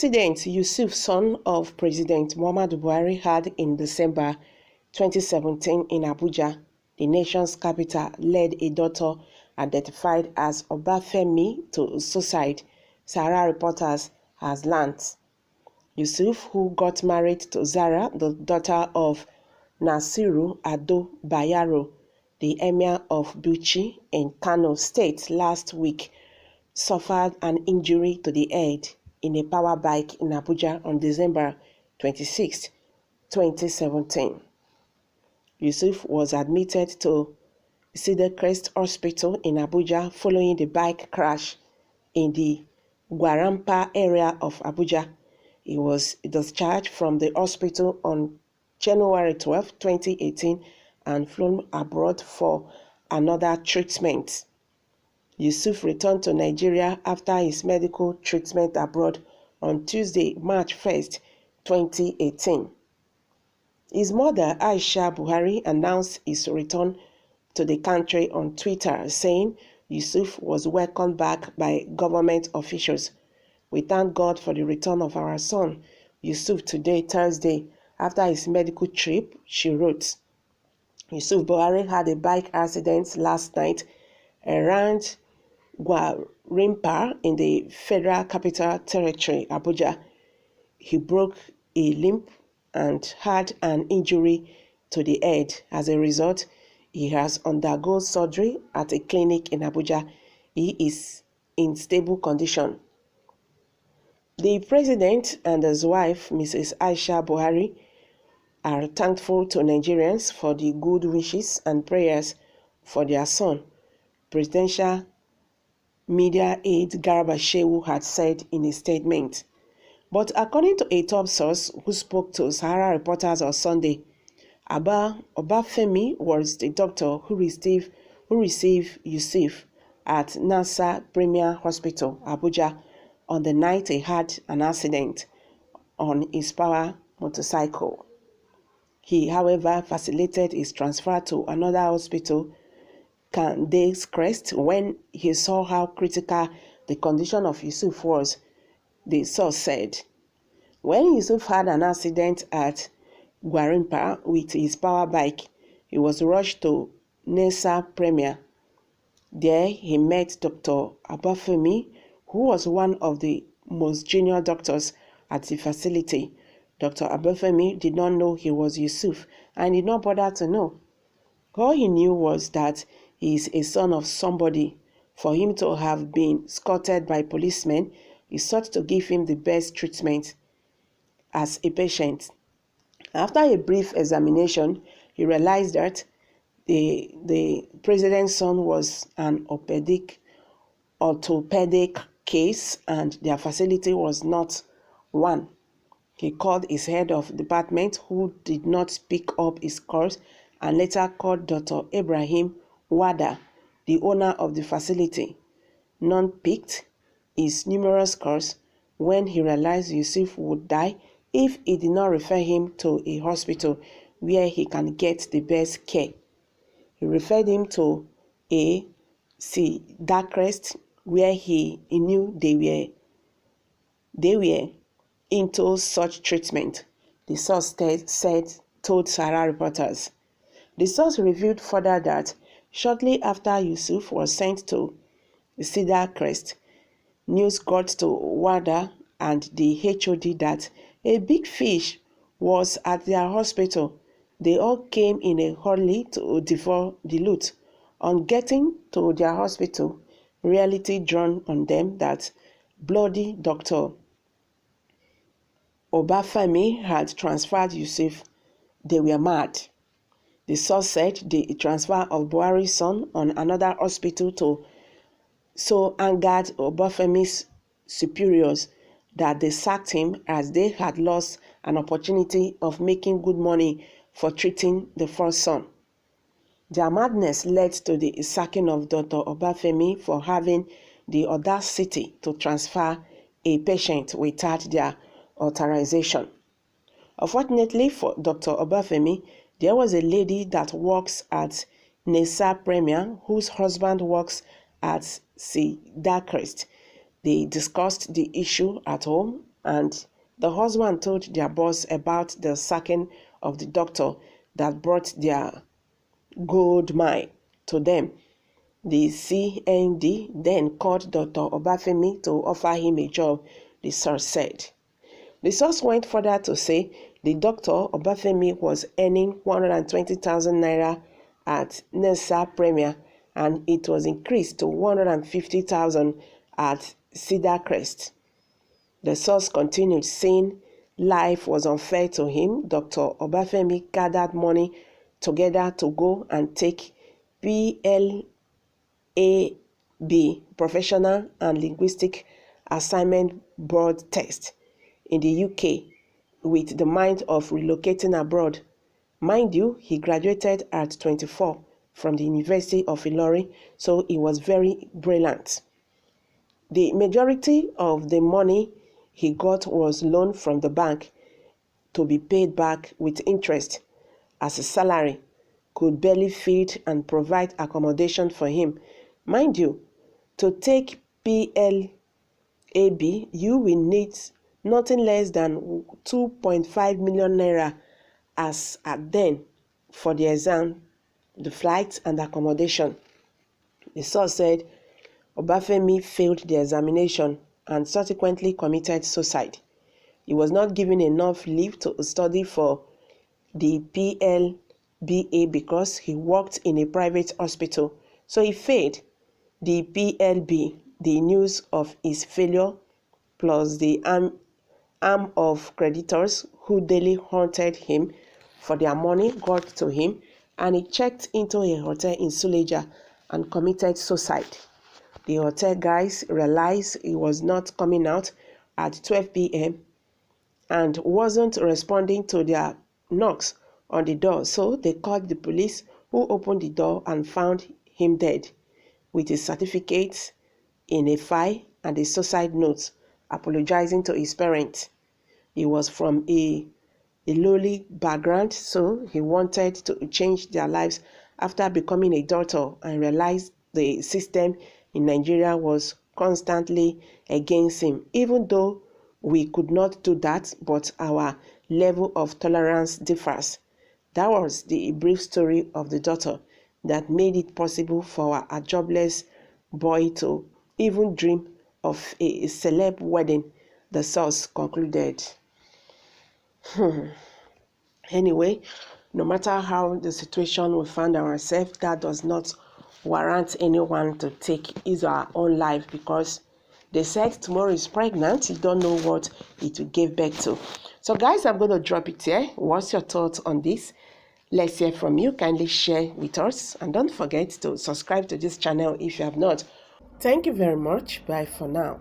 accident Yusuf, son of President Muhammadu Buhari, had in December 2017 in Abuja, the nation's capital, led a daughter identified as Obafemi to suicide, Sahara reporters has learnt. Yusuf, who got married to Zara, the daughter of Nasiru Ado Bayero, the emir of Bauchi in Kano State last week, suffered an injury to the head in a power bike in Abuja on December 26, 2017. Yusuf was admitted to Ū1Ç1D Hospital in Abuja following the bike crash in the Gwarampa area of Abuja. He was discharged from the hospital on January 12, 2018 and flown abroad for another treatment. Yusuf returned to Nigeria after his medical treatment abroad on Tuesday, March 1, 2018. His mother, Aisha Buhari, announced his return to the country on Twitter, saying Yusuf was welcomed back by government officials. "We thank God for the return of our son, Yusuf, today, Thursday, after his medical trip," she wrote. Yusuf Buhari had a bike accident last night around Gwarimpa in the Federal Capital Territory, Abuja. He broke a limb and had an injury to the head. As a result, he has undergone surgery at a clinic in Abuja. He is in stable condition. The president and his wife, Mrs. Aisha Buhari, are thankful to Nigerians for the good wishes and prayers for their son, Presidential Media Aide Garba Shehu had said in a statement. But according to a top source who spoke to Sahara reporters on Sunday, Obafemi was the doctor who received Yusuf at NASA Premier Hospital, Abuja, on the night he had an accident on his power motorcycle. He, however, facilitated his transfer to another hospital, Candace Crest, when he saw how critical the condition of Yusuf was, the source said. When Yusuf had an accident at Gwarimpa with his power bike, he was rushed to NASA Premier. There he met Dr. Obafemi, who was one of the most junior doctors at the facility. Dr. Obafemi did not know he was Yusuf and did not bother to know. All he knew was that he is a son of somebody. For him to have been escorted by policemen, he sought to give him the best treatment as a patient. After a brief examination, he realized that the president's son was an orthopedic case and their facility was not one. He called his head of department, who did not pick up his calls, and later called Dr. Ibrahim Wada, the owner of the facility. None picked his numerous calls when he realized Yusuf would die if he did not refer him to a hospital where he can get the best care. He referred him to Ū1Ç1D, where he knew they were into such treatment, the source told Sahara reporters. The source revealed further that shortly after Yusuf was sent to Ū1Ç1D, news got to WADA and the HOD that a big fish was at their hospital. They all came in a hurry to devour the loot. On getting to their hospital, reality dawned on them that bloody Dr. Obafemi had transferred Yusuf. They were mad. The source said the transfer of Buhari'Sson on another hospital to so angered Obafemi's superiors that they sacked him, as they had lost an opportunity of making good money for treating the first son. Their madness led to the sacking of Dr. Obafemi for having the audacity to transfer a patient without their authorization. Unfortunately for Dr. Obafemi, there was a lady that works at NASA Premier whose husband works at Ū1Ç1D. They discussed the issue at home and the husband told their boss about the sacking of the doctor that brought their gold mine to them. The CND then called Dr. Obafemi to offer him a job, the source said. The source went further to say the Dr. Obafemi was earning 120,000 naira at NESA Premier, and it was increased to 150,000 at Cedar Crest. The source continued, saying life was unfair to him. Dr. Obafemi gathered money together to go and take PLAB, Professional and Linguistic Assignment Board test in the UK with the mind of relocating abroad. Mind you, he graduated at 24 from the University of Ilorin, so he was very brilliant. The majority of the money he got was loaned from the bank to be paid back with interest, as his salary could barely feed and provide accommodation for him. Mind you, to take PLAB, you will need nothing less than 2.5 million naira as at then for the exam, the flights and accommodation. The source said Obafemi failed the examination and subsequently committed suicide. He was not given enough leave to study for the PLBA because he worked in a private hospital, so he failed the PLB. The news of his failure, plus the arm of creditors who daily haunted him for their money, got to him, and he checked into a hotel in Suleja and committed suicide. The hotel guys realized he was not coming out at 12 p.m. and wasn't responding to their knocks on the door, so they called the police, who opened the door and found him dead, with his certificates in a file and a suicide note apologizing to his parents. He was from a lowly background, so he wanted to change their lives after becoming a doctor and realized the system in Nigeria was constantly against him. Even though we could not do that, but our level of tolerance differs. That was the brief story of the daughter that made it possible for a jobless boy to even dream of a celeb wedding, the source concluded. Anyway, no matter how the situation we find ourselves, that does not warrant anyone to take his or her own life, because they said tomorrow is pregnant. You don't know what it will give birth to. So guys, I'm going to drop it here. What's your thoughts on this? Let's hear from you. Kindly share with us, and don't forget to subscribe to this channel if you have not. Thank you very much. Bye for now.